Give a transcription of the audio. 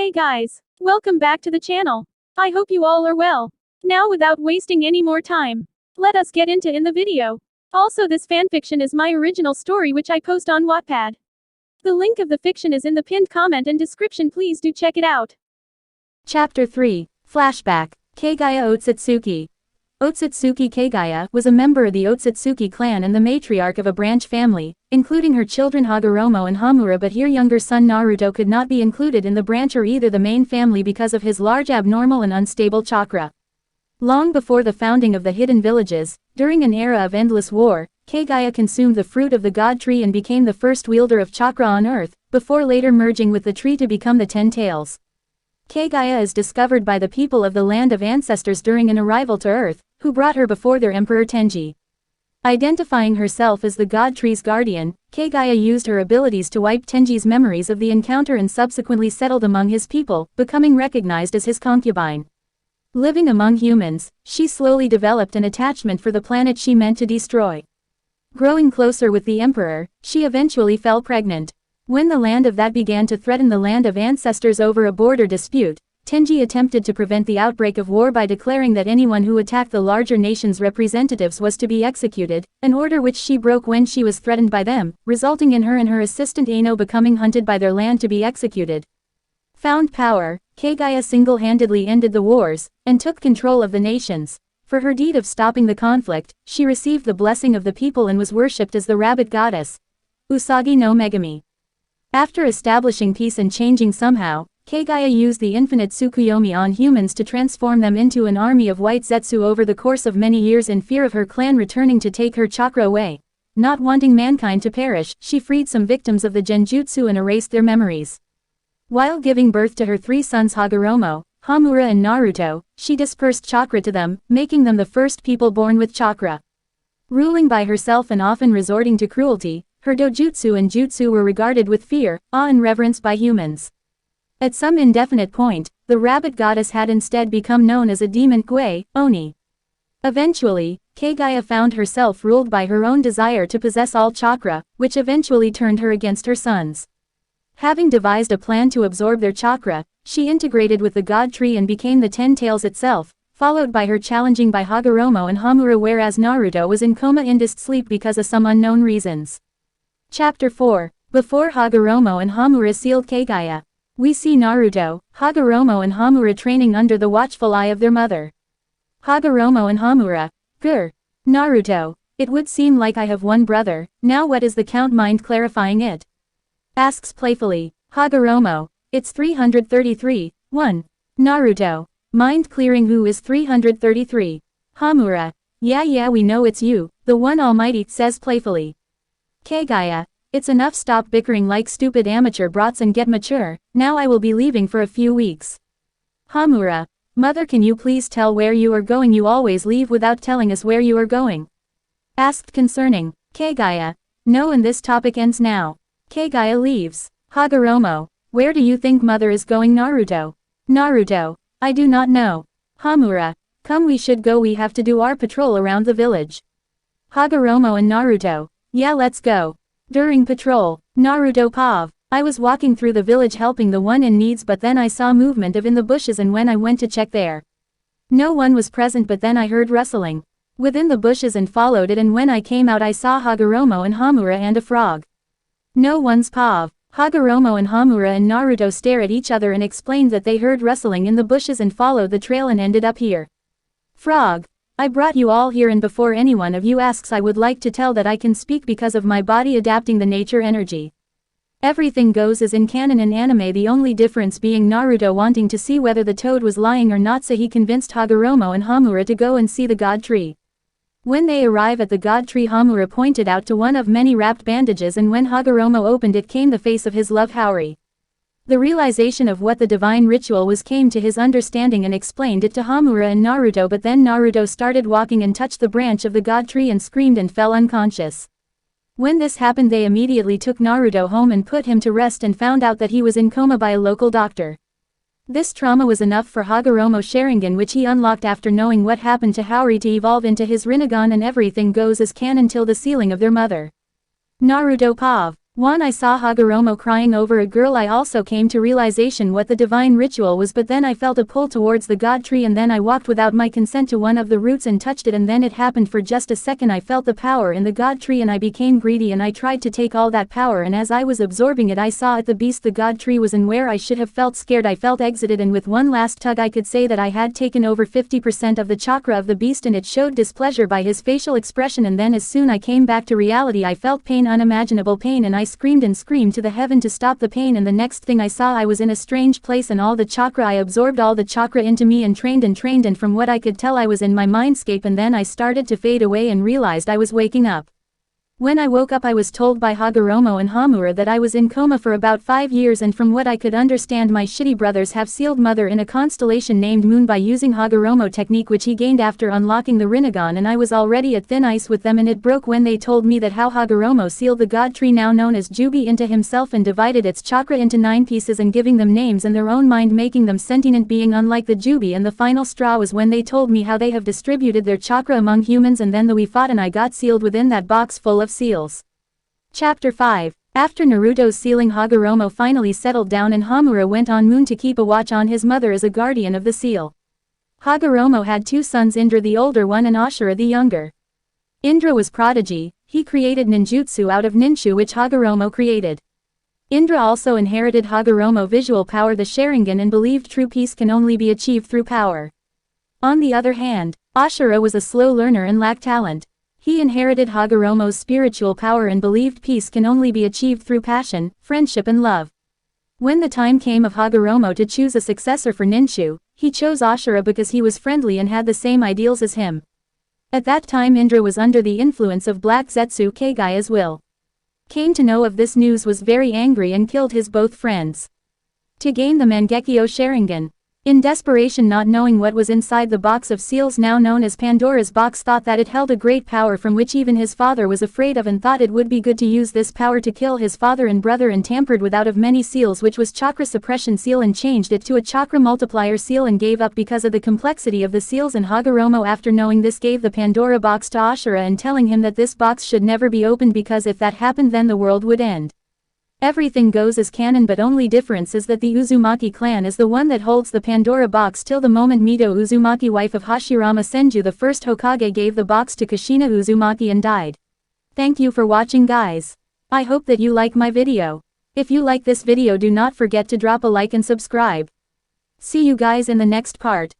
Hey guys, welcome back to the channel. I hope you all are well. Now without wasting any more time, let us get into the video. Also, this fanfiction is my original story which I post on Wattpad. The link of the fiction is in the pinned comment and description, please do check it out. Chapter 3, Flashback, Kaguya Otsutsuki. Otsutsuki Kaguya was a member of the Otsutsuki clan and the matriarch of a branch family, including her children Hagoromo and Hamura, but her younger son Naruto could not be included in the branch or either the main family because of his large abnormal and unstable chakra. Long before the founding of the hidden villages, during an era of endless war, Kaguya consumed the fruit of the god tree and became the first wielder of chakra on earth, before later merging with the tree to become the 10 Tails. Kaguya is discovered by the people of the land of ancestors during an arrival to Earth, who brought her before their Emperor Tenji. Identifying herself as the god tree's guardian, Kaguya used her abilities to wipe Tenji's memories of the encounter and subsequently settled among his people, becoming recognized as his concubine. Living among humans, she slowly developed an attachment for the planet she meant to destroy. Growing closer with the Emperor, she eventually fell pregnant. When the land of that began to threaten the land of ancestors over a border dispute, Tenji attempted to prevent the outbreak of war by declaring that anyone who attacked the larger nation's representatives was to be executed, an order which she broke when she was threatened by them, resulting in her and her assistant Aino becoming hunted by their land to be executed. Found power, Kaguya single-handedly ended the wars, and took control of the nations. For her deed of stopping the conflict, she received the blessing of the people and was worshipped as the rabbit goddess, Usagi no Megami. After establishing peace and changing somehow, Kaguya used the infinite Tsukuyomi on humans to transform them into an army of white Zetsu over the course of many years in fear of her clan returning to take her chakra away. Not wanting mankind to perish, she freed some victims of the genjutsu and erased their memories. While giving birth to her 3 sons Hagoromo, Hamura and Naruto, she dispersed chakra to them, making them the first people born with chakra. Ruling by herself and often resorting to cruelty, her dojutsu and jutsu were regarded with fear, awe and reverence by humans. At some indefinite point, the rabbit goddess had instead become known as a demon Gui, Oni. Eventually, Kaguya found herself ruled by her own desire to possess all chakra, which eventually turned her against her sons. Having devised a plan to absorb their chakra, she integrated with the god tree and became the 10 Tails itself, followed by her challenging by Hagoromo and Hamura, whereas Naruto was in coma-induced sleep because of some unknown reasons. Chapter 4, Before Hagoromo and Hamura sealed Kaguya. We see Naruto, Hagoromo and Hamura training under the watchful eye of their mother. Hagoromo and Hamura, Grr. Naruto, it would seem like I have one brother, now what is the count, mind clarifying it? Asks playfully. Hagoromo, it's 333, 1. Naruto, mind clearing, who is 333? Hamura, yeah we know it's you, the one almighty, says playfully. Kaguya, it's enough, stop bickering like stupid amateur brats and get mature, now I will be leaving for a few weeks. Hamura, mother, can you please tell where you are going? You always leave without telling us where you are going. Asked concerning. Kaguya, no, and this topic ends now. Kaguya leaves. Hagoromo, where do you think mother is going? Naruto, I do not know. Hamura, come, we should go, we have to do our patrol around the village. Hagoromo and Naruto, yeah, let's go. During patrol, Naruto, Pav, I was walking through the village helping the one in needs, but then I saw movement in the bushes, and when I went to check there, no one was present, but then I heard rustling within the bushes and followed it, and when I came out I saw Hagoromo and Hamura and a frog. No one's Pav. Hagoromo and Hamura and Naruto stare at each other and explained that they heard rustling in the bushes and followed the trail and ended up here. Frog, I brought you all here, and before any one of you asks, I would like to tell that I can speak because of my body adapting the nature energy. Everything goes as in canon and anime, the only difference being Naruto wanting to see whether the toad was lying or not, so he convinced Hagoromo and Hamura to go and see the god tree. When they arrive at the god tree, Hamura pointed out to one of many wrapped bandages, and when Hagoromo opened it came the face of his love Haori. The realization of what the divine ritual was came to his understanding and explained it to Hamura and Naruto, but then Naruto started walking and touched the branch of the god tree and screamed and fell unconscious. When this happened, they immediately took Naruto home and put him to rest and found out that he was in coma by a local doctor. This trauma was enough for Hagoromo Sharingan, which he unlocked after knowing what happened to Haori, to evolve into his Rinnegan, and everything goes as canon till the sealing of their mother. Naruto, Pav, One, I saw Hagoromo crying over a girl. I also came to realization what the divine ritual was, but then I felt a pull towards the god tree, and then I walked without my consent to one of the roots and touched it, and then it happened for just a second. I felt the power in the god tree and I became greedy and I tried to take all that power, and as I was absorbing it I saw at the beast the god tree was, and where I should have felt scared I felt exited, and with one last tug I could say that I had taken over 50% of the chakra of the beast, and it showed displeasure by his facial expression, and then as soon I came back to reality I felt pain, unimaginable pain, and I screamed and screamed to the heaven to stop the pain, and the next thing I saw I was in a strange place and all the chakra, I absorbed all the chakra into me and trained and from what I could tell I was in my mindscape, and then I started to fade away and realized I was waking up. When I woke up I was told by Hagoromo and Hamura that I was in coma for about 5 years, and from what I could understand my shitty brothers have sealed mother in a constellation named Moon by using Hagoromo technique which he gained after unlocking the Rinnegan, and I was already at thin ice with them, and it broke when they told me that how Hagoromo sealed the god tree now known as Jubi into himself and divided its chakra into 9 pieces and giving them names in their own mind, making them sentient being unlike the Jubi, and the final straw was when they told me how they have distributed their chakra among humans, and then we fought and I got sealed within that box full of seals. Chapter 5. After Naruto's sealing, Hagoromo finally settled down and Hamura went on Moon to keep a watch on his mother as a guardian of the seal. Hagoromo had 2 sons, Indra the older one and Ashura the younger. Indra was prodigy, he created ninjutsu out of ninshu which Hagoromo created. Indra also inherited Hagoromo visual power, the Sharingan, and believed true peace can only be achieved through power. On the other hand, Ashura was a slow learner and lacked talent. He inherited Hagoromo's spiritual power and believed peace can only be achieved through passion, friendship and love. When the time came of Hagoromo to choose a successor for Ninshu, he chose Ashura because he was friendly and had the same ideals as him. At that time Indra was under the influence of Black Zetsu Kagaya's will. Came to know of this news, was very angry and killed his both friends. To gain the Mangekyo Sharingan. In desperation, not knowing what was inside the box of seals now known as Pandora's box, thought that it held a great power from which even his father was afraid of, and thought it would be good to use this power to kill his father and brother, and tampered with out of many seals which was chakra suppression seal and changed it to a chakra multiplier seal and gave up because of the complexity of the seals, and Hagoromo after knowing this gave the Pandora box to Ashura and telling him that this box should never be opened because if that happened then the world would end. Everything goes as canon, but only difference is that the Uzumaki clan is the one that holds the Pandora box till the moment Mito Uzumaki, wife of Hashirama Senju the first Hokage, gave the box to Kushina Uzumaki and died. Thank you for watching guys. I hope that you like my video. If you like this video do not forget to drop a like and subscribe. See you guys in the next part.